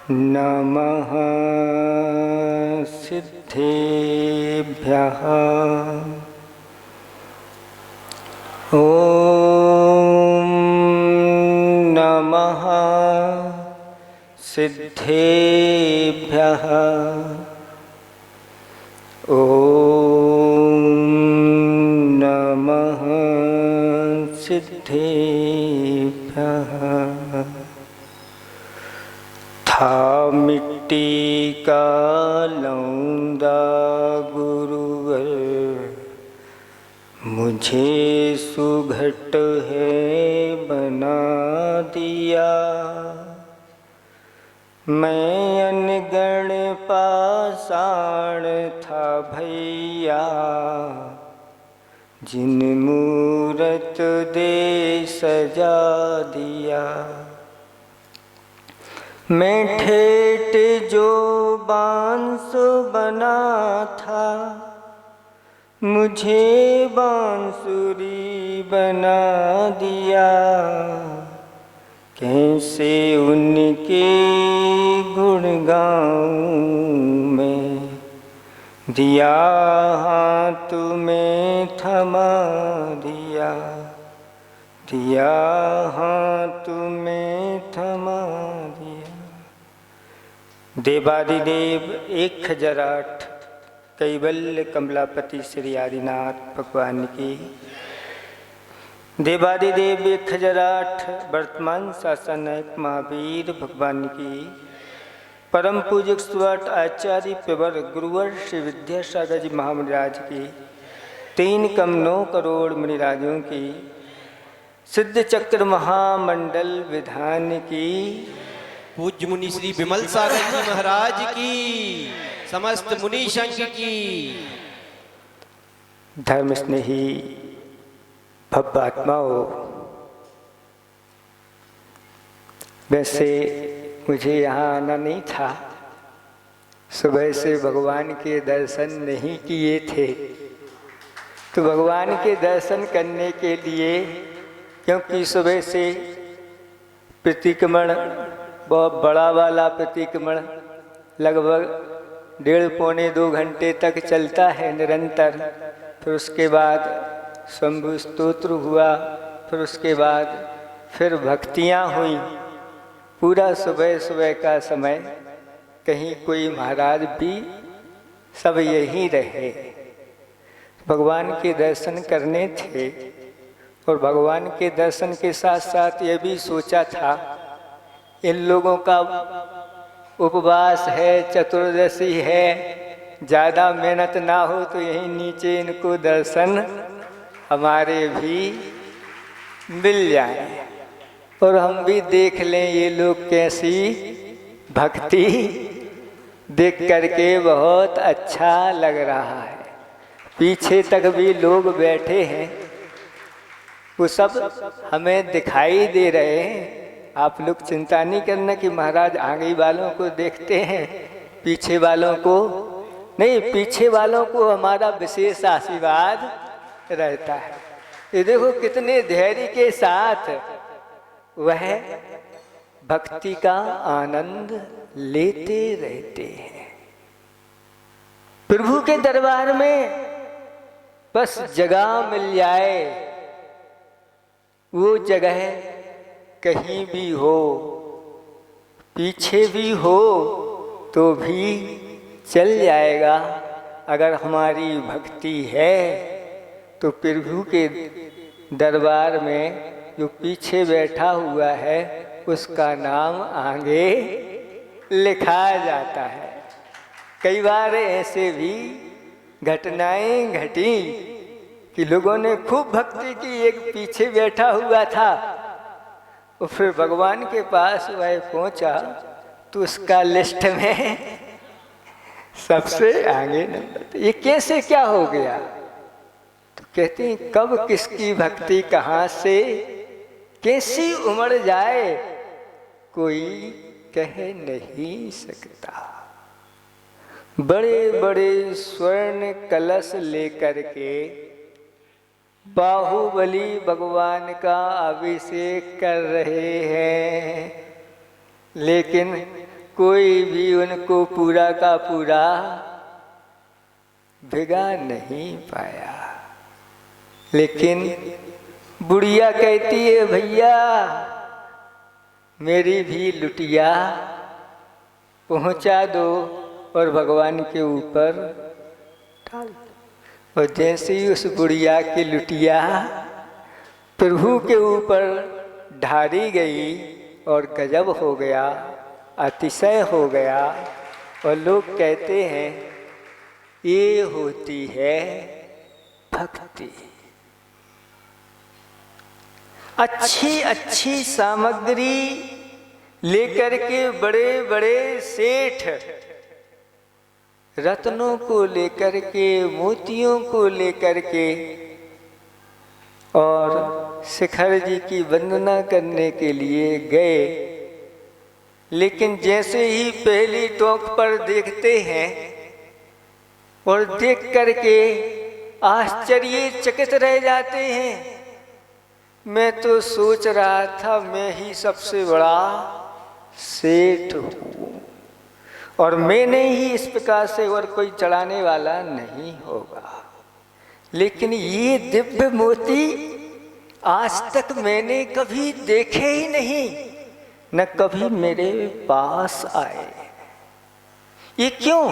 नमः सिद्धेभ्यः। ॐ नमः सिद्धेभ्यः। ॐ नमः सिद्धेभ्यः। था मिट्टी का लौंदा गुरुवर, मुझे सुघट है बना दिया। मैं अनगढ़ पाषाण था भैया, जिन मूरत दे सजा दिया। मैं ठेठ जो बांस बना था, मुझे बांसुरी बना दिया। कैसे उनके गुण गाऊं मैं, दिया हाथ में थमा दिया, दिया हाथ में थमा दिया। देवादिदेव 1008 कैवल्य कमलापति श्री आदिनाथ भगवान की। देवादिदेव 1008 वर्तमान शासनायक महावीर भगवान की। परम पूजक सुवट आचार्य पेवर गुरुवर श्री विद्यासागर जी महामुनिराज की। 3 कम 9 करोड़ मुनिराजों की। सिद्ध चक्र महामंडल विधान की। पूज्य मुनि श्री विमल सागर जी महाराज की। समस्त मुनि संघ की। धर्म स्नेही भव्य आत्माओं, वैसे मुझे यहाँ आना नहीं था। सुबह से भगवान के दर्शन नहीं किए थे, तो भगवान के दर्शन करने के लिए, क्योंकि सुबह से प्रतिक्रमण बहुत बड़ा वाला प्रतिक्रमण लगभग 1.5-2 घंटे तक चलता है निरंतर। फिर उसके बाद शंभु स्तोत्र हुआ, फिर उसके बाद फिर भक्तियाँ हुई। पूरा सुबह सुबह का समय, कहीं कोई महाराज भी सब यहीं रहे। भगवान के दर्शन करने थे, और भगवान के दर्शन के साथ साथ ये भी सोचा था इन लोगों का उपवास है, चतुर्दशी है, ज़्यादा मेहनत ना हो तो यहीं नीचे इनको दर्शन हमारे भी मिल जाए, और हम भी देख लें ये लोग कैसी भक्ति। देख करके बहुत अच्छा लग रहा है। पीछे तक भी लोग बैठे हैं, वो सब हमें दिखाई दे रहे हैं। आप लोग चिंता नहीं करना कि महाराज आगे वालों को देखते हैं, पीछे वालों को नहीं। पीछे वालों को हमारा विशेष आशीर्वाद रहता है। ये देखो कितने धैर्य के साथ वह भक्ति का आनंद लेते रहते हैं। प्रभु के दरबार में बस जगह मिल जाए, वो जगह कहीं भी हो, पीछे भी हो तो भी चल जाएगा। अगर हमारी भक्ति है तो प्रभु के दरबार में जो पीछे बैठा हुआ है उसका नाम आगे लिखा जाता है। कई बार ऐसे भी घटनाएं घटी कि लोगों ने खूब भक्ति की, एक पीछे बैठा हुआ था, और फिर भगवान के पास वह पहुंचा तो उसका लिस्ट में सबसे आगे नंबर। ये कैसे क्या हो गया? तो कहते हैं कब किसकी भक्ति कहाँ से कैसी उमड़ जाए कोई कह नहीं सकता। बड़े बड़े स्वर्ण कलश लेकर के बाहुबली भगवान का अभिषेक कर रहे हैं, लेकिन कोई भी उनको पूरा का पूरा भिगा नहीं पाया। लेकिन बुढ़िया कहती है भैया मेरी भी लुटिया पहुंचा दो और भगवान के ऊपर डाल दो। और जैसे ही उस बुढ़िया की लुटिया प्रभु के ऊपर ढारी गई और गजब हो गया, अतिशय हो गया। और लोग कहते हैं ये होती है भक्ति। अच्छी अच्छी सामग्री लेकर के बड़े बड़े सेठ रत्नों को लेकर के, मोतियों को लेकर के और शिखर जी की वंदना करने के लिए गए। लेकिन जैसे ही पहली टोक पर देखते हैं और देख करके आश्चर्यचकित रह जाते हैं। मैं तो सोच रहा था मैं ही सबसे बड़ा सेठ हूँ और मैंने ही इस प्रकार से और कोई चढ़ाने वाला नहीं होगा। लेकिन ये दिव्य मोती आज तक मैंने कभी देखे ही नहीं, न कभी मेरे पास आए। ये क्यों?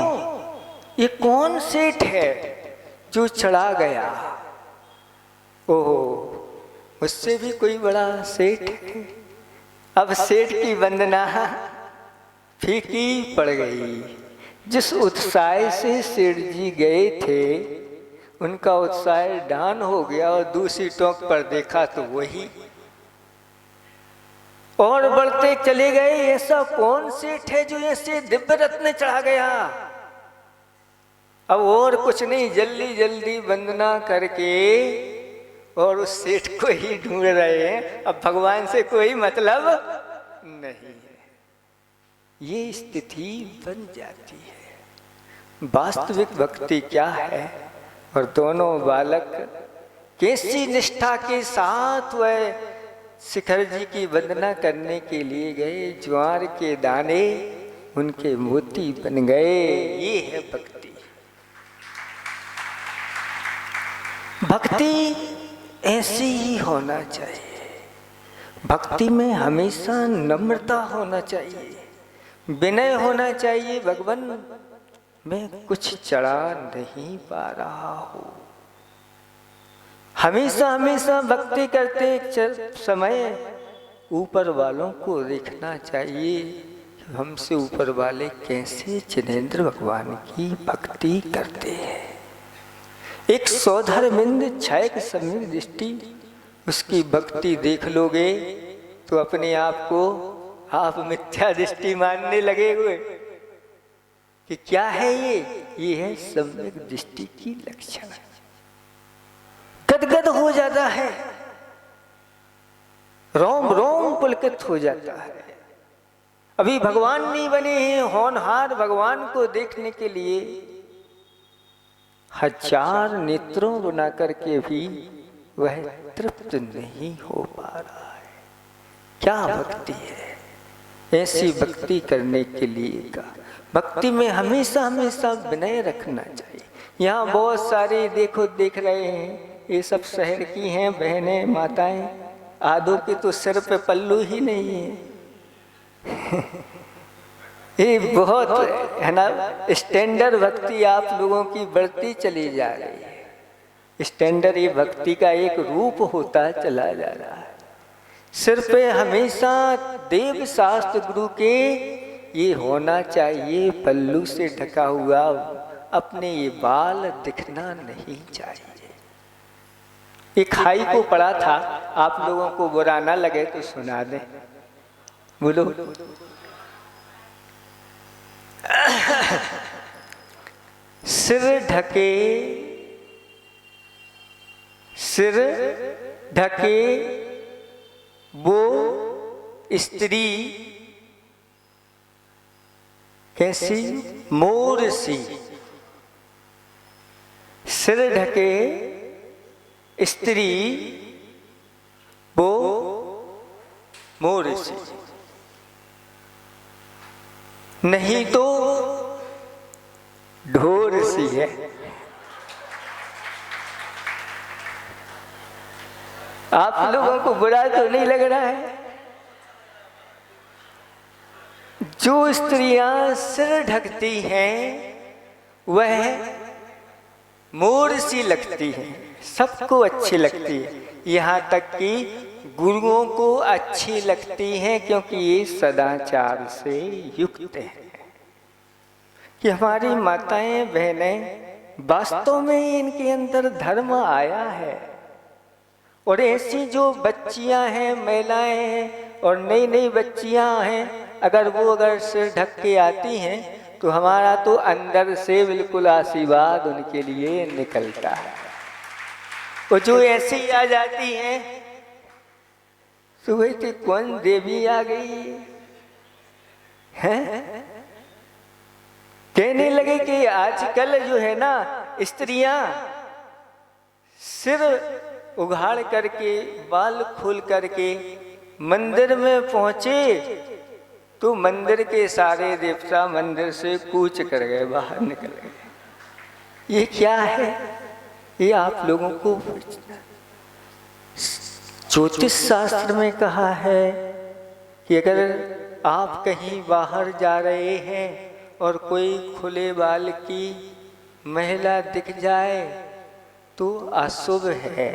ये कौन सेठ है जो चढ़ा गया? ओह, मुझसे भी कोई बड़ा सेठ है। अब सेठ की वंदना फीकी पड़ गई। जिस उत्साह से सेठ जी गए थे उनका उत्साह डान हो गया और दूसरी टोक पर देखा तो वही और बढ़ते चले गए। ऐसा कौन सेठ है जो ऐसे दिव्य रत्न चढ़ा गया? अब और कुछ नहीं, जल्दी जल्दी वंदना करके और उस सेठ को ही ढूंढ रहे हैं। अब भगवान से कोई मतलब नहीं है। ये स्थिति बन जाती है। वास्तविक भक्ति क्या है? और दोनों बालक कैसी निष्ठा के साथ वह शिखर जी की वंदना करने के लिए गए। ज्वार के दाने उनके मोती बन गए। ये है भक्ति। भक्ति ऐसी ही होना चाहिए। भक्ति में हमेशा नम्रता होना चाहिए, विनय होना चाहिए। भगवान मैं कुछ चढ़ा नहीं पा रहा हूँ। हमेशा हमेशा भक्ति करते समय ऊपर वालों को देखना चाहिए। हमसे ऊपर वाले कैसे जिनेंद्र भगवान की भक्ति करते हैं। एक सौधर्मिंद क्षयक समीर दृष्टि उसकी भक्ति देख लोगे तो अपने आप को आप मिथ्या दृष्टि मानने लगे हुए कि क्या है ये है सम्यक दृष्टि की लक्षण। गदगद हो जाता है, रोम रोम पुलकित हो जाता है। अभी भगवान नहीं बने हैं, होनहार भगवान को देखने के लिए हजार नेत्रों बना करके भी वह तृप्त नहीं हो पा रहा है। क्या भक्ति है? ऐसी भक्ति करने के लिए का भक्ति में हमेशा हमेशा विनय रखना चाहिए। यहाँ बहुत सारे देख रहे हैं, ये सब शहर की हैं बहनें माताएं, आधों के तो सिर पे पल्लू ही नहीं है। ये बहुत है ना, स्टैंडर्ड भक्ति आप लोगों की बढ़ती चली जा रही है। स्टैंडर्ड ये भक्ति का एक रूप होता चला जा रहा है। सिर पे हमेशा देव शास्त्र गुरु के ये होना चाहिए, पल्लू से ढका हुआ अपने ये बाल दिखना नहीं चाहिए। एक खाई को पढ़ा था, आप लोगों को बुरा ना लगे तो सुना दें। बोलो। सिर ढके वो स्त्री कैसी मोर सी। सिर ढके स्त्री वो मोर सी। नहीं तो ढोर सी है। आप लोगों को बुरा तो नहीं लग रहा है? जो स्त्रियां सिर ढकती हैं वह मोर सी लगती है, सबको अच्छी लगती है, यहाँ तक कि गुरुओं को अच्छी लगती हैं, क्योंकि ये सदाचार से युक्त है। कि हमारी माताएं बहनें वास्तव में इनके अंदर धर्म आया है। और ऐसी जो बच्चियां हैं, महिलाएं हैं और नई नई बच्चियां हैं, अगर सिर ढक के आती हैं तो हमारा तो अंदर से बिल्कुल आशीर्वाद उनके लिए निकलता है। और जो ऐसे ही आ जाती हैं, सुबह से कौन देवी आ गई है, कहने लगे कि आजकल जो है ना स्त्रियां सिर उघाड़ करके बाल खोल करके मंदिर में पहुंचे तो मंदिर के सारे देवता मंदिर से कूच कर गए, बाहर निकल गए। ये क्या है? ये आप लोगों को ज्योतिष शास्त्र में कहा है कि अगर आप कहीं बाहर जा रहे हैं और कोई खुले बाल की महिला दिख जाए तो अशुभ है।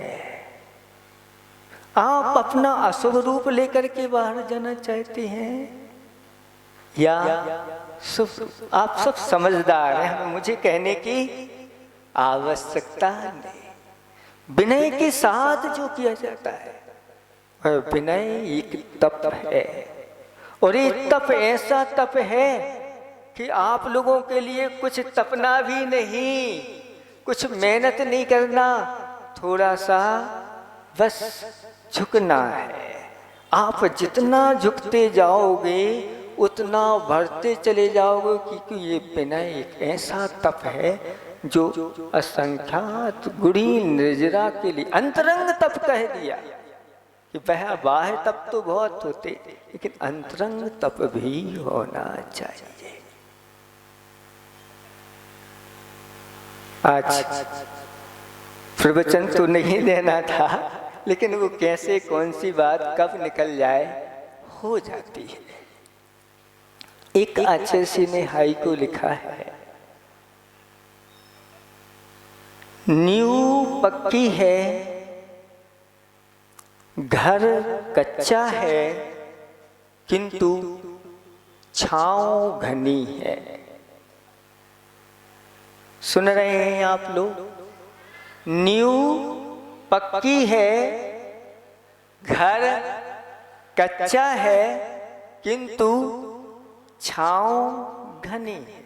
आप अपना अशुभ रूप लेकर के बाहर जाना चाहते हैं या शुभ? आप सब समझदार हैं, मुझे कहने की आवश्यकता नहीं। विनय के साथ जो किया जाता है वह विनय एक तप है। और ये तप ऐसा तप है कि आप लोगों के लिए कुछ तपना भी नहीं, कुछ मेहनत नहीं करना, थोड़ा सा बस झुकना है। आप जितना झुकते जाओगे उतना बढ़ते चले जाओगे, क्योंकि ये विनय एक ऐसा तप है जो असंख्यात गुणी निर्जरा के लिए अंतरंग तप कह दिया। कि वह बाह्य तप तो बहुत होते, लेकिन अंतरंग तप भी होना चाहिए। आज प्रवचन तो नहीं देना था, लेकिन वो कैसे कौन सी बात कब निकल जाए हो जाती है। एक आचार्य ने हाई को लिखा है, नींव पक्की है, घर कच्चा है, किंतु छांव घनी है। सुन रहे हैं आप लोग? नींव पक्की है, घर कच्चा है, किंतु छांव घनी है।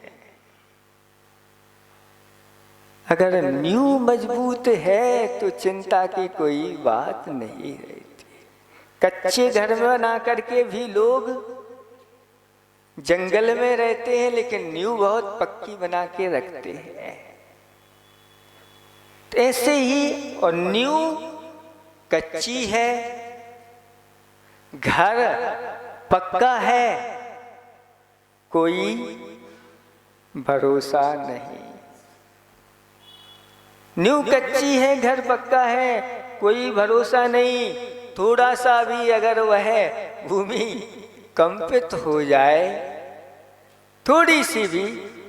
अगर नींव मजबूत है तो चिंता की कोई बात नहीं रहती। कच्चे घर में बना करके भी लोग जंगल में रहते हैं, लेकिन नींव बहुत पक्की बना के रखते हैं। तो ऐसे ही, और नींव कच्ची है, घर पक्का है, कोई भरोसा नहीं। नींव कच्ची है, घर पक्का है, कोई भरोसा नहीं। थोड़ा सा भी अगर वह भूमि कंपित हो जाए, थोड़ी सी भी,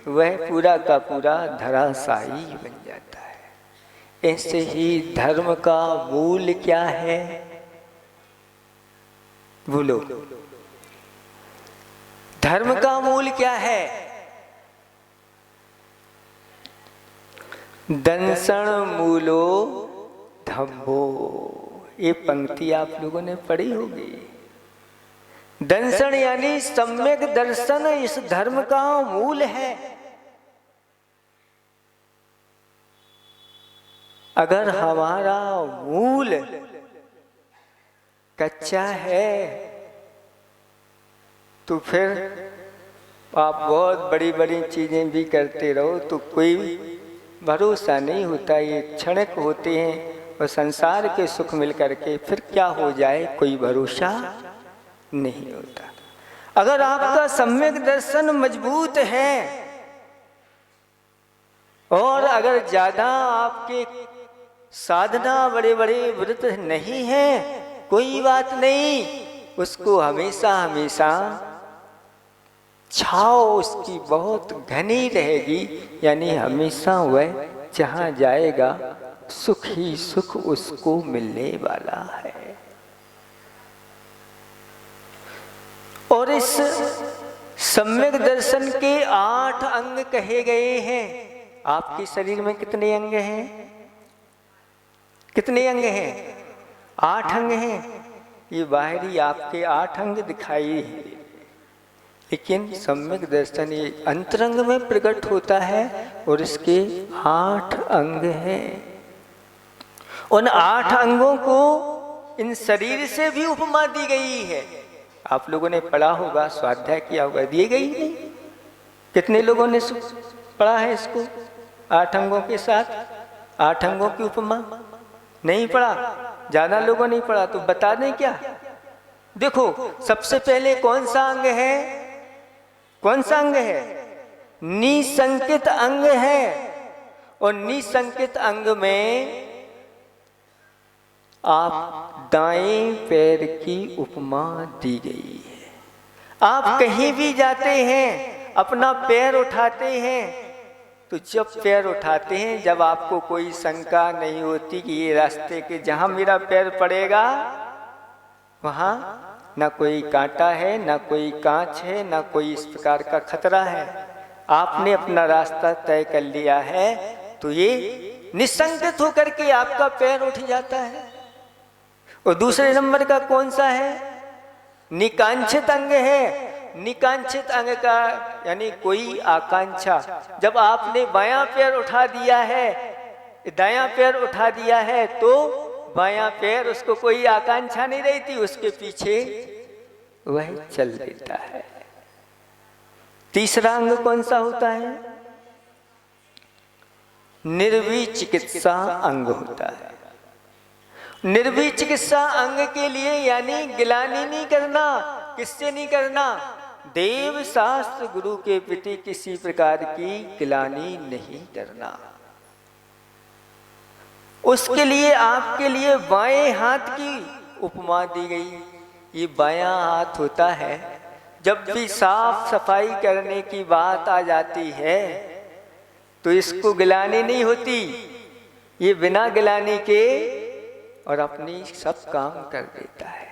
वह पूरा का पूरा धराशायी बन जाता है। ऐसे ही धर्म का मूल क्या है? बोलो, धर्म का मूल क्या है? दंसण मूलो धम्मो। ये पंक्ति आप लोगों ने पढ़ी होगी। दंसण यानी सम्यक दर्शन इस धर्म का मूल है। अगर हमारा मूल कच्चा है तो फिर आप बहुत बड़ी बड़ी चीजें भी करते रहो तो कोई भरोसा नहीं होता। ये क्षणिक होते हैं और संसार के सुख मिल करके फिर क्या हो जाए कोई भरोसा नहीं होता। अगर आपका सम्यक दर्शन मजबूत है और अगर ज्यादा आपके साधना बड़े बड़े व्रत नहीं है, कोई बात नहीं, उसको हमेशा हमेशा छाव उसकी बहुत घनी रहेगी, यानी हमेशा वह जहाँ जाएगा सुख ही सुख उसको मिलने वाला है। और इस सम्यक दर्शन के 8 अंग कहे गए हैं। आपके शरीर में कितने अंग हैं? कितने अंग हैं? 8 अंग हैं। ये बाहरी आपके 8 अंग दिखाई है, लेकिन सम्यक दर्शन ये अंतरंग में प्रकट होता है और इसके 8 अंग हैं। उन 8 अंगों को इन शरीर से भी उपमा दी गई है। आप लोगों ने पढ़ा होगा, स्वाध्याय किया होगा, दी गई नहीं? कितने लोगों ने पढ़ा है इसको 8 अंगों के साथ? 8 अंगों की उपमा नहीं पढ़ा? ज्यादा लोगों नहीं पढ़ा तो बता दें क्या? देखो, सबसे पहले कौन सा अंग है? कौन सा अंग है? निसंकित अंग है। और निसंकित अंग में आप दाएं पैर की उपमा दी गई है। आप कहीं भी जाते हैं, अपना पैर उठाते हैं, तो जब पैर उठाते हैं, जब आपको कोई शंका नहीं होती कि ये रास्ते के जहां मेरा पैर पड़ेगा वहां ना कोई कांटा है, ना कोई कांच है, ना कोई इस प्रकार का खतरा है, आपने अपना रास्ता तय कर लिया है, तो ये निसंकित होकर के आपका पैर उठ जाता है। और दूसरे नंबर का कौन सा है? निकांक्षित अंग है। निकांक्षित अंग का यानी कोई आकांक्षा, जब आपने बायां पैर उठा दिया है, दायां पैर उठा दिया है, तो बायां पैर उसको कोई आकांक्षा नहीं रहती, उसके पीछे वह चल देता है। तीसरा अंग कौन सा होता है? निर्विचिकित्सा अंग होता है। निर्विचिकित्सा अंग के लिए यानी गिलानी नहीं करना। किससे नहीं करना? देव शास्त्र गुरु के प्रति किसी प्रकार की गिलानी नहीं करना। उसके लिए आपके लिए बाएं हाथ की उपमा दी गई। ये बायां हाथ होता है, जब भी साफ सफाई करने की बात आ जाती है तो इसको गिलानी नहीं होती, ये बिना गिलानी के और अपनी सब काम कर देता है।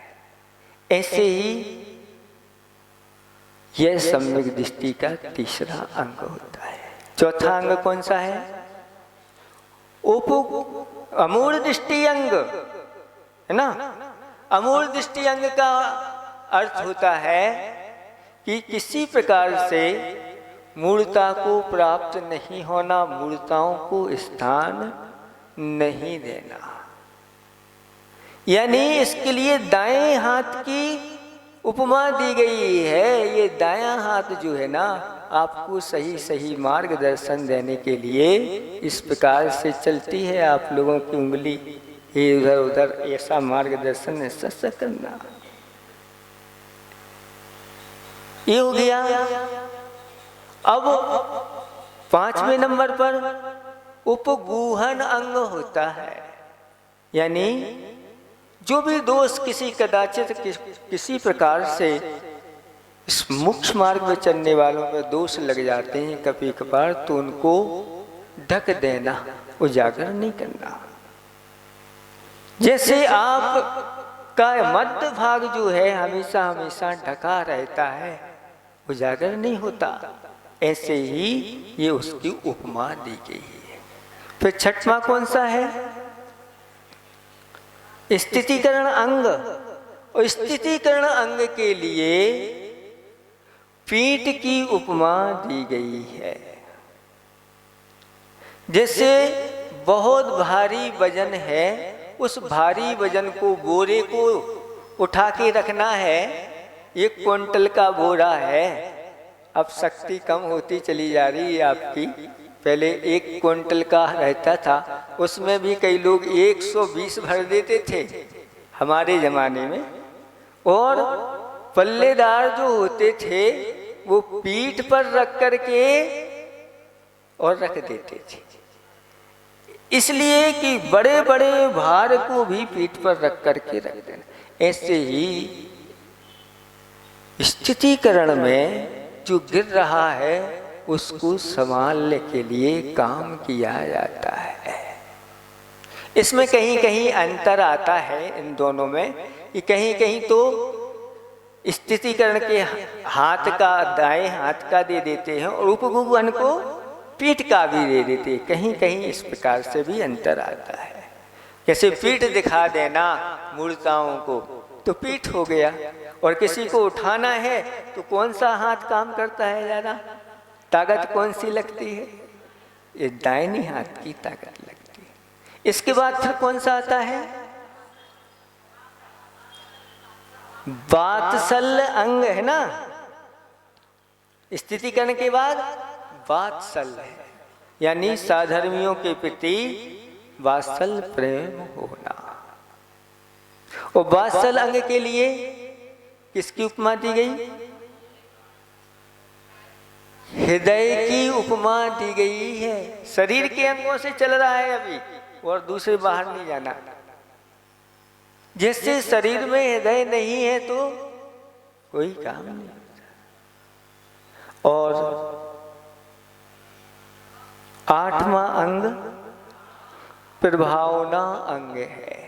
ऐसे ही यह सम्यक दृष्टि का तीसरा अंग होता है। चौथा अंग कौन सा है? अमूढ़ दृष्टि अंग है ना। अमूढ़ दृष्टि अंग का अर्थ होता है कि किसी प्रकार से मूर्ता को प्राप्त नहीं होना, मूर्ताओं को स्थान नहीं देना। यानी इसके लिए दाएं हाथ की उपमा दी गई है। ये दायां हाथ जो है ना, आपको सही सही मार्गदर्शन देने के लिए इस प्रकार से चलती है। आप लोगों की उंगली इधर उधर ऐसा मार्गदर्शन ऐसा करना, ये हो गया। अब 5वें नंबर पर उपगूहन अंग होता है। यानी जो भी दोष किसी कदाचित किसी प्रकार से इस मोक्ष मार्ग में चलने वालों में दोष लग जाते हैं कभी कभार, तो उनको ढक देना, उजागर नहीं करना। जैसे आप का मध्य भाग जो है हमेशा हमेशा ढका रहता है, उजागर नहीं होता, ऐसे ही ये उसकी उपमा दी गई है। फिर छठवां कौन सा है? स्थितिकरण अंग। और स्थितिकरण अंग के लिए पीठ की उपमा दी गई है। जैसे बहुत भारी वजन है, उस भारी वजन को, बोरे को उठा के रखना है। 1 क्विंटल का बोरा है, अब शक्ति कम होती चली जा रही है आपकी। पहले 1 क्विंटल का रहता था, उसमें भी कई लोग 120 भर देते थे हमारे ज़माने में। और पल्लेदार जो होते थे वो पीठ पर रख करके और रख देते थे, इसलिए कि बड़े बड़े भार को भी पीठ पर रख करके रख देना। ऐसे ही स्थितिकरण में जो गिर रहा है उसको संभालने के लिए काम किया जाता है। इसमें कहीं कहीं अंतर आता है इन दोनों में, कि कहीं कहीं तो स्थितिकरण के हाथ का, दाएं हाथ का दे देते हैं और उपगुहन को पीठ का भी दे देते हैं। कहीं कहीं इस प्रकार से भी अंतर आता है। जैसे पीठ दिखा देना मूर्ताओं को तो पीठ हो गया, और किसी को उठाना है तो कौन सा हाथ काम करता है ज़्यादा, ताकत कौन सी लगती है? ये दाहिनी हाथ की ताकत लगती है। इसके बाद फिर कौन सा आता है? वात्सल्य अंग है ना, स्थितिकरण के बाद वात्सल्य है, यानी साधर्मियों के प्रति वात्सल्य प्रेम होना। और वात्सल्य अंग के लिए किसकी उपमा दी गई? हृदय की उपमा दी गई है। शरीर के अंगों से चल रहा है अभी, और दूसरे बाहर नहीं जाना। जिससे शरीर में हृदय नहीं है तो कोई काम नहीं। और 8वां अंग प्रभावना अंग है।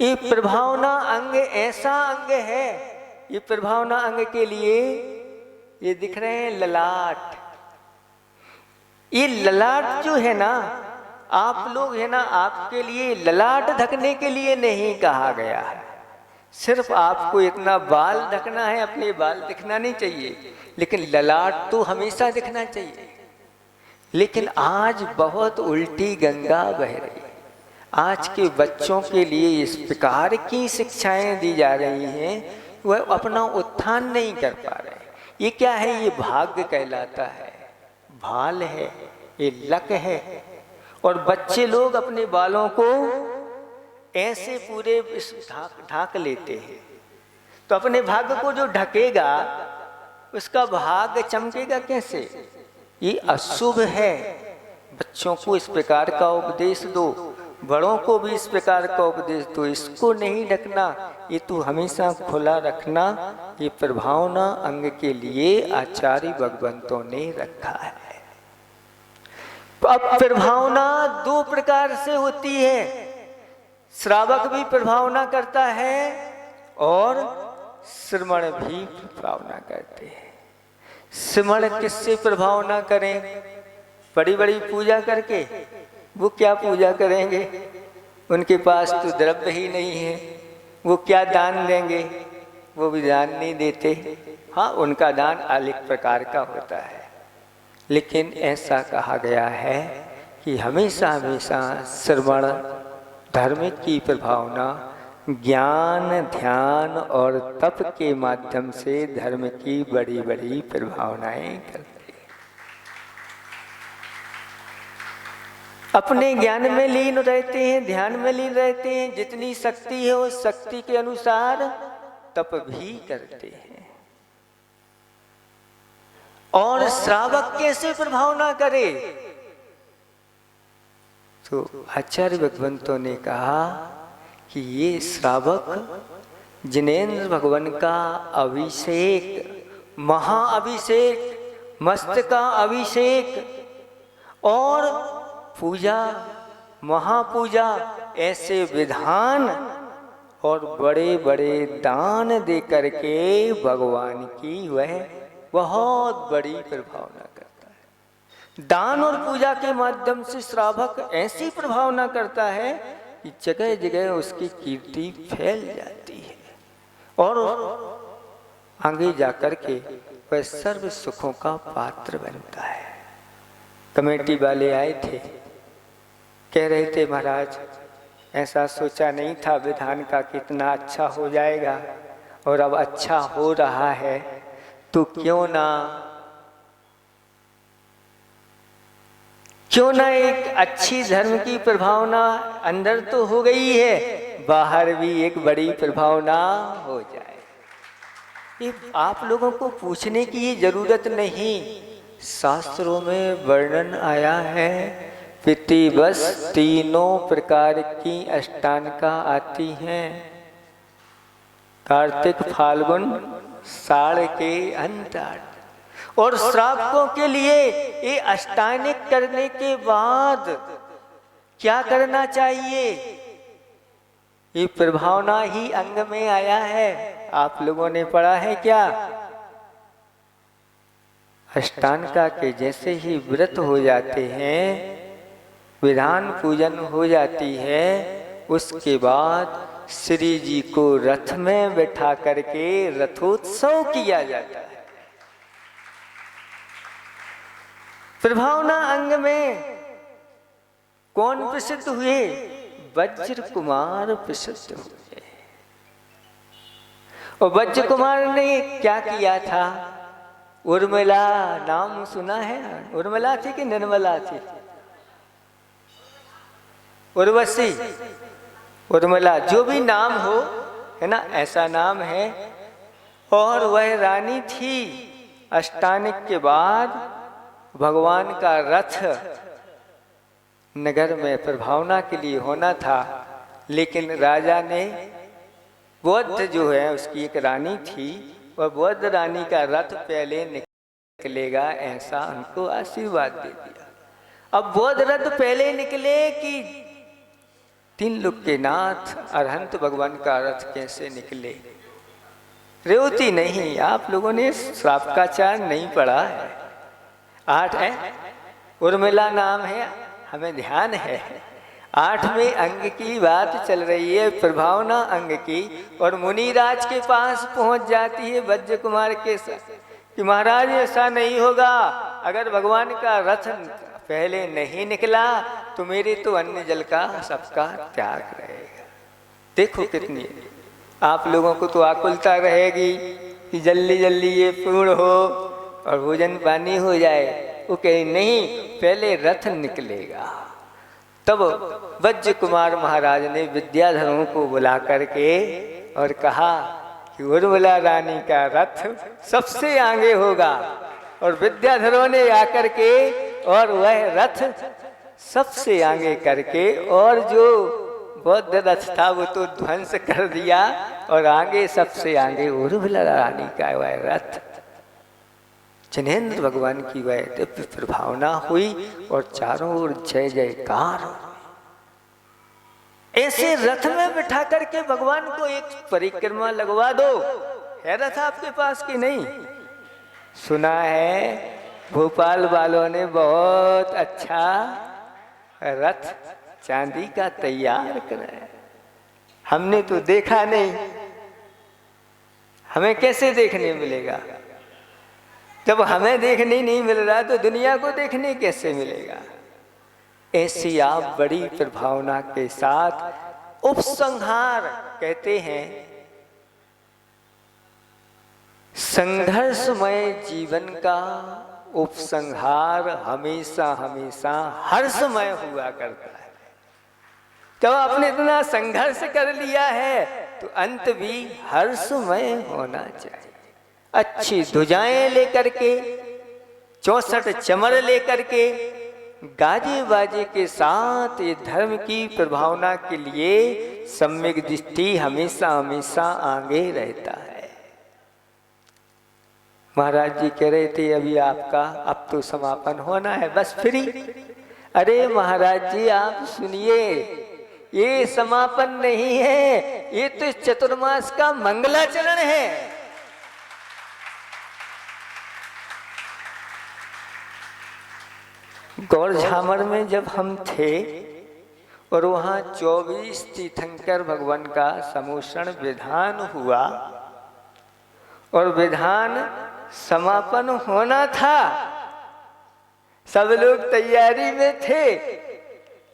ये प्रभावना अंग ऐसा अंग है, ये प्रभावना अंग के लिए ये दिख रहे हैं ललाट। ये ललाट जो है ना, आप लोग है ना, आपके लिए ललाट ढकने के लिए नहीं कहा गया है। सिर्फ आपको इतना बाल ढकना है, अपने बाल दिखना नहीं चाहिए, लेकिन ललाट तो हमेशा दिखना चाहिए। लेकिन आज बहुत उल्टी गंगा बह रही है। आज के बच्चों के लिए इस प्रकार की शिक्षाएं दी जा रही हैं, वह अपना उत्थान नहीं कर पा रहे। ये क्या है? ये भाग्य कहलाता है, भाल है, ये लक है। और बच्चे लोग अपने बालों को ऐसे पूरे ढांक लेते हैं, तो अपने भाग्य को जो ढकेगा उसका भाग्य चमकेगा कैसे? ये अशुभ है। बच्चों को इस प्रकार का उपदेश दो, बड़ों को भी इस प्रकार का उपदेश दो। इसको नहीं ढकना, ये तो हमेशा खुला रखना। ये प्रभावना अंग के लिए आचार्य भगवंतों ने रखा है। अब प्रभावना 2 प्रकार से होती है। श्रावक भी प्रभावना करता है और श्रमण भी प्रभावना करते हैं। श्रमण किससे प्रभावना करें? बड़ी बड़ी पूजा करके। वो क्या पूजा करेंगे? उनके पास तो द्रव्य ही नहीं है, वो क्या दान देंगे? वो भी दान नहीं देते। हाँ, उनका दान अलग प्रकार का होता है, लेकिन ऐसा कहा गया है कि हमेशा हमेशा श्रवण, धर्म की प्रभावना, ज्ञान, ध्यान और तप के माध्यम से धर्म की बड़ी बड़ी प्रभावनाएं करते हैं। अपने ज्ञान में लीन रहते हैं, ध्यान में लीन रहते हैं। जितनी शक्ति है उस शक्ति के अनुसार तप भी करते हैं। और श्रावक कैसे प्रभावना करे? तो आचार्य भगवंतों ने कहा कि ये श्रावक जिनेन्द्र भगवान का अभिषेक, महाअभिषेक, मस्त का अभिषेक और पूजा, महापूजा, ऐसे विधान और बड़े बड़े दान दे करके भगवान की वह बहुत बड़ी प्रभावना करता है। दान और पूजा के माध्यम से श्रावक ऐसी प्रभावना करता है कि जगह जगह उसकी कीर्ति फैल जाती है और आगे जाकर के वह सर्व सुखों का पात्र बनता है। कमेटी वाले आए थे, कह रहे थे महाराज ऐसा सोचा नहीं था विधान का कितना अच्छा हो जाएगा, और अब अच्छा हो रहा है, तो क्यों ना एक अच्छी धर्म की प्रभावना अंदर तो हो गई है, बाहर भी एक बड़ी प्रभावना हो जाए। ये आप लोगों को पूछने की ये जरूरत नहीं, शास्त्रों में वर्णन आया है। पितृवश तीनों प्रकार की अष्टांगा आती हैं। कार्तिक फाल्गुन साड़ के अंत। और श्रावकों के लिए ये अष्टांगिक करने के बाद क्या करना चाहिए, ये प्रभावना ही अंग में आया है। आप लोगों ने पढ़ा है क्या? अष्टांगा के जैसे ही व्रत हो जाते हैं, विधान पूजन हो जाती है, उसके बाद श्री जी को रथ में बैठा करके रथोत्सव किया जाता है। प्रभावना अंग में कौन प्रसिद्ध हुए? वज्र कुमार प्रसिद्ध हुए। और वज्र कुमार ने क्या किया था? उर्मिला नाम सुना है? उर्मिला थी कि निर्मला थी? उर्वशी, उर्मिला, जो भी नाम हो, है ना, ऐसा नाम है। और वह रानी थी। अष्टांगिक के बाद भगवान का रथ नगर में प्रभावना के लिए होना था, लेकिन राजा ने, बौद्ध जो है उसकी एक रानी थी, वह बौद्ध रानी का रथ पहले निकलेगा ऐसा उनको आशीर्वाद दे दिया। अब बौद्ध रथ पहले निकले कि तीन लोक के नाथ अरहंत भगवान का रथ कैसे निकले? रेवती नहीं, आप लोगों ने श्रावकाचार नहीं पढ़ा है। 8 है, उर्मिला नाम है, हमें ध्यान है। 8वें अंग की बात चल रही है, प्रभावना अंग की। और मुनिराज के पास पहुंच जाती है वज्र कुमार के साथ कि महाराज ऐसा नहीं होगा, अगर भगवान का रथ पहले नहीं निकला तो मेरे तो अन्न जल का सबका त्याग रहेगा। देखो कितनी आप लोगों को तो आकुलता रहेगी कि जल्दी जल्दी ये पूर्ण हो और भोजन पानी हो जाए। वो कहे नहीं, पहले रथ निकलेगा। तब वज्र कुमार महाराज ने विद्याधरों को बुला करके और कहा कि उर्मिला रानी का रथ सबसे आगे होगा। और विद्याधरों ने आकर के और वह रथ सबसे आगे करके, और जो बौद्ध रथ था वो तो ध्वंस कर दिया, और आगे सबसे आगे उर्मिला रानी का वह रथ, जिनेंद्र भगवान की वह दिव्य प्रभावना हुई और चारों ओर जय जयकार। ऐसे रथ में बिठा करके भगवान को एक परिक्रमा लगवा दो। है रथ आपके पास कि नहीं? सुना है भोपाल वालों ने बहुत अच्छा रथ चांदी का तैयार कराया। हमने तो देखा नहीं, हमें कैसे देखने मिलेगा? जब हमें देखने नहीं मिल रहा तो दुनिया को देखने कैसे मिलेगा? ऐसी आप बड़ी प्रभावना के साथ उपसंहार, कहते हैं संघर्षमय जीवन का उपसंहार हमेशा हमेशा हर्षमय हुआ करता है। जब आपने इतना संघर्ष कर लिया है तो अंत भी हर्षमय होना चाहिए। अच्छी ध्वजाएं लेकर के, 64 चमर लेकर के, गाजे बाजे के साथ ये धर्म की प्रभावना के लिए सम्यक दृष्टि हमेशा हमेशा आगे रहता है। महाराज जी कह रहे थे अभी आपका अब तो समापन होना है, बस फ्री। अरे महाराज जी आप सुनिए, ये समापन नहीं है, ये तो चतुर्मास का मंगलाचरण है। गौर झामर में जब हम थे और वहाँ 24 तीर्थंकर भगवान का समोषण विधान हुआ और विधान समापन होना था, सब लोग तैयारी में थे,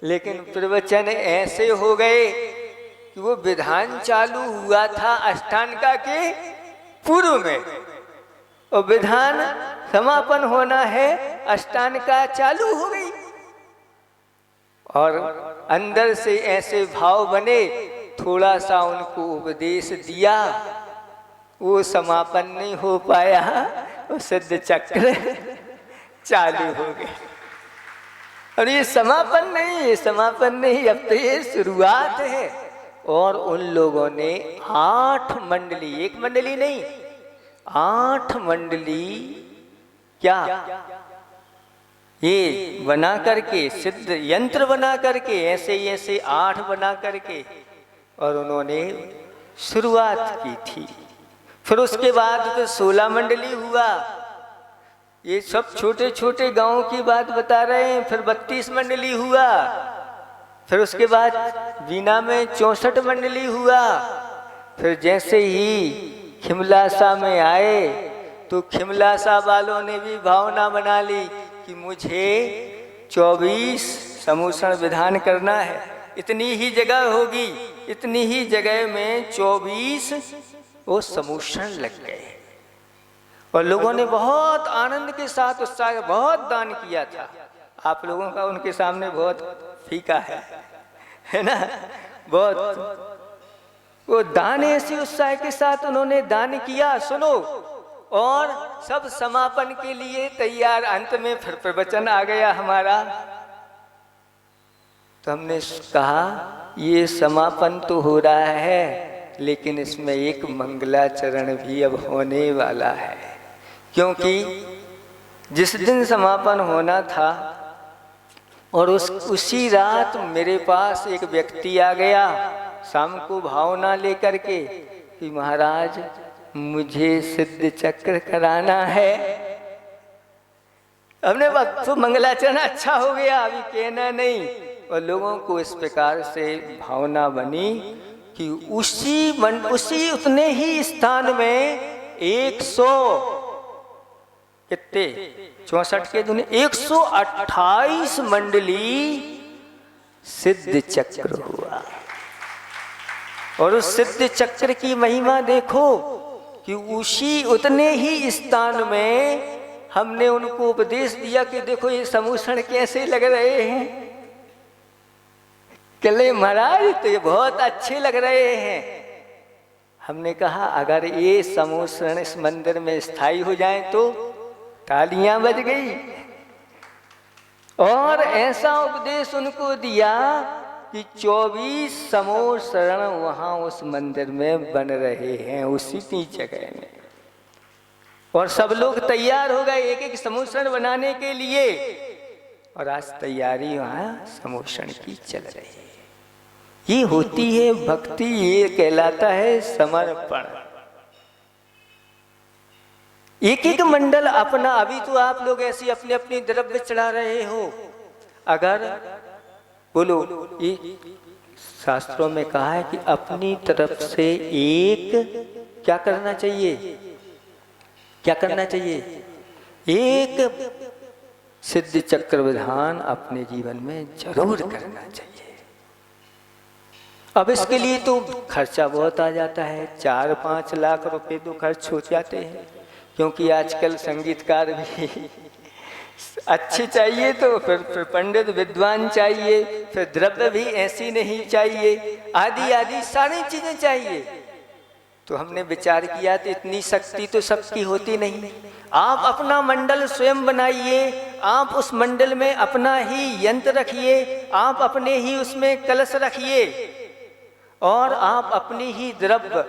लेकिन प्रवचन ऐसे हो गए कि वो विधान चालू हुआ था अष्टांगा के पूर्व में और विधान समापन होना है, अष्टांगा चालू हो गई। और अंदर से ऐसे भाव बने, थोड़ा सा उनको उपदेश दिया वो समापन नहीं हो पाया, वो सिद्ध चक्र चालू हो गया। और ये समापन नहीं, अब तो ये शुरुआत है। और उन लोगों ने 8 मंडली, 1 मंडली नहीं, 8 मंडली क्या ये बना करके, सिद्ध यंत्र बना करके, ऐसे 8 बना करके, और उन्होंने शुरुआत की थी। फिर उसके बाद तो 16 मंडली हुआ। ये सब छोटे छोटे गांवों की बात बता रहे हैं। फिर 32 मंडली हुआ। फिर उसके बाद बीना में 64 मंडली हुआ। फिर जैसे ही खिमलासा में आए तो खिमलासा वालों ने भी भावना बना ली कि मुझे 24 समूषण विधान करना है। इतनी ही जगह होगी, इतनी ही जगह में 24 वो समूषण लग गए। और लोगों ने बहुत आनंद के साथ, उत्साह के बहुत दान किया था। आप लोगों का उनके सामने बहुत फीका है ना, बहुत वो दान ऐसे उत्साह के साथ उन्होंने दान किया। सुनो, और सब समापन के लिए तैयार। अंत में फिर प्रवचन आ गया हमारा। तो हमने कहा ये समापन तो हो रहा है, लेकिन इसमें एक मंगलाचरण भी अब होने वाला है। क्योंकि जिस दिन समापन होना था और उसी रात मेरे पास एक व्यक्ति आ गया शाम को भावना लेकर के कि महाराज मुझे सिद्ध चक्र कराना है। हमने वक्त तो मंगलाचरण अच्छा हो गया, अभी कहना नहीं। और लोगों को इस प्रकार से भावना बनी कि उसी उतने ही स्थान में 100 कितने 64 के दुनिया 128 मंडली सिद्ध चक्र हुआ। और उस सिद्ध चक्र की महिमा देखो कि उसी उतने ही स्थान में हमने उनको उपदेश दिया कि देखो ये समूषण कैसे लग रहे हैं। कहले महाराज तो ये बहुत अच्छे लग रहे हैं। हमने कहा अगर ये समूषण इस मंदिर में स्थायी हो जाए तो तालियां बज गई। और ऐसा उपदेश उनको दिया कि 24 समूषण वहां उस मंदिर में बन रहे हैं, उसी जगह में। और सब लोग तैयार हो गए एक समूषण बनाने के लिए। और आज तैयारी वहां समूषण की चल रही है। ये होती है भक्ति, ये कहलाता है समर्पण। एक मंडल अपना, अभी तो आप लोग ऐसी अपने अपनी द्रव्य चढ़ा रहे हो। अगर बोलो, ये शास्त्रों में कहा है कि अपनी तरफ से एक क्या करना चाहिए, क्या करना चाहिए, एक सिद्ध चक्र विधान अपने जीवन में जरूर करना चाहिए। अब इसके लिए तो खर्चा बहुत आ जाता है, 4-5 लाख रुपए तो खर्च हो जाते हैं। क्योंकि आजकल संगीतकार भी अच्छे चाहिए, तो फिर पंडित विद्वान चाहिए, फिर द्रव्य भी ऐसी नहीं चाहिए, आदि आदि सारी चीजें चाहिए। तो हमने विचार किया तो इतनी शक्ति तो सबकी होती नहीं। आप अपना मंडल स्वयं बनाइए, आप उस मंडल में अपना ही यंत्र रखिए, आप अपने ही उसमें कलश रखिए, और आप अपनी ही द्रव्य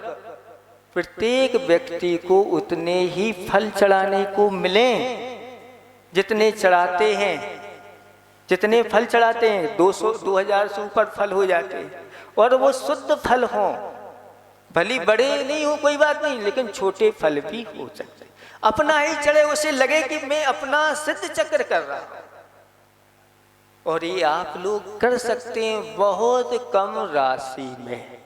प्रत्येक व्यक्ति को उतने ही फल चढ़ाने को मिलें जितने चढ़ाते हैं। जितने फल चढ़ाते हैं 200-2000 से ऊपर फल हो जाते हैं। और वो शुद्ध फल हों, भली बड़े नहीं हो कोई बात नहीं, लेकिन छोटे फल भी हो सकते। अपना ही चढ़े, उसे लगे कि मैं अपना सिद्ध चक्र कर रहा हूं। और ये आप लोग कर सकते हैं बहुत कम राशि में।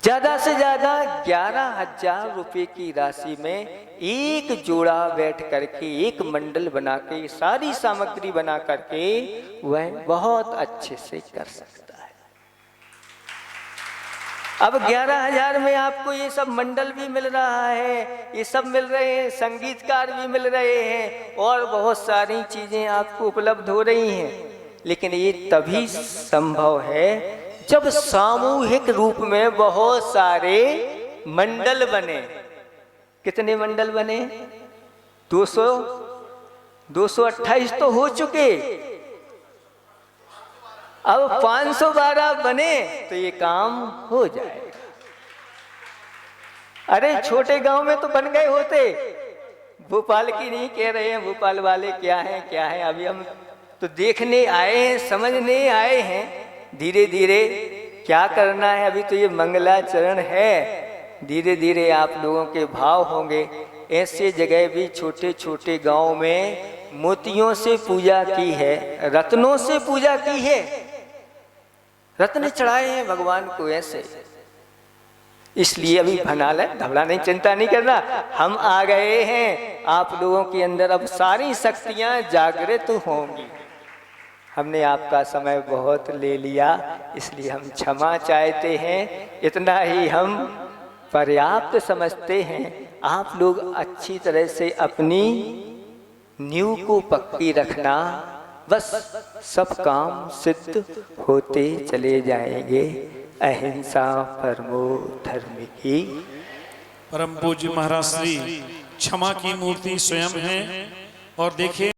ज्यादा से ज्यादा 11,000 रुपए की राशि में एक जोड़ा बैठ करके, एक मंडल बना के, सारी सामग्री बना करके वह बहुत अच्छे से कर सकता है। अब 11,000 में आपको ये सब मंडल भी मिल रहा है, ये सब मिल रहे हैं, संगीतकार भी मिल रहे हैं, और बहुत सारी चीजें आपको उपलब्ध हो रही हैं। लेकिन ये तभी संभव है जब सामूहिक रूप में बहुत सारे मंडल बने। कितने मंडल बने? 228 तो हो चुके, अब 512 बने तो ये काम हो जाए। अरे छोटे गांव में तो बन गए होते, भोपाल की नहीं कह रहे हैं, भोपाल वाले क्या है अभी हम तो देखने आए हैं, समझने आए हैं धीरे धीरे क्या करना है। अभी तो ये मंगलाचरण है, धीरे धीरे आप लोगों के भाव होंगे। ऐसे जगह भी छोटे छोटे गांव में मोतियों से पूजा की है, रत्नों से पूजा की है, रत्न चढ़ाए हैं भगवान को ऐसे। इसलिए अभी भनाला घबरा नहीं, चिंता नहीं करना, हम आ गए हैं। आप लोगों के अंदर अब सारी शक्तियां जागृत होंगी। हमने आपका समय बहुत ले लिया, इसलिए हम क्षमा चाहते हैं। इतना ही हम पर्याप्त समझते हैं। आप लोग अच्छी तरह से अपनी नींव को पक्की रखना, बस सब काम सिद्ध होते चले जाएंगे। अहिंसा परमो धर्म की। परम पूज्य महाराज श्री क्षमा की मूर्ति स्वयं हैं और देखिए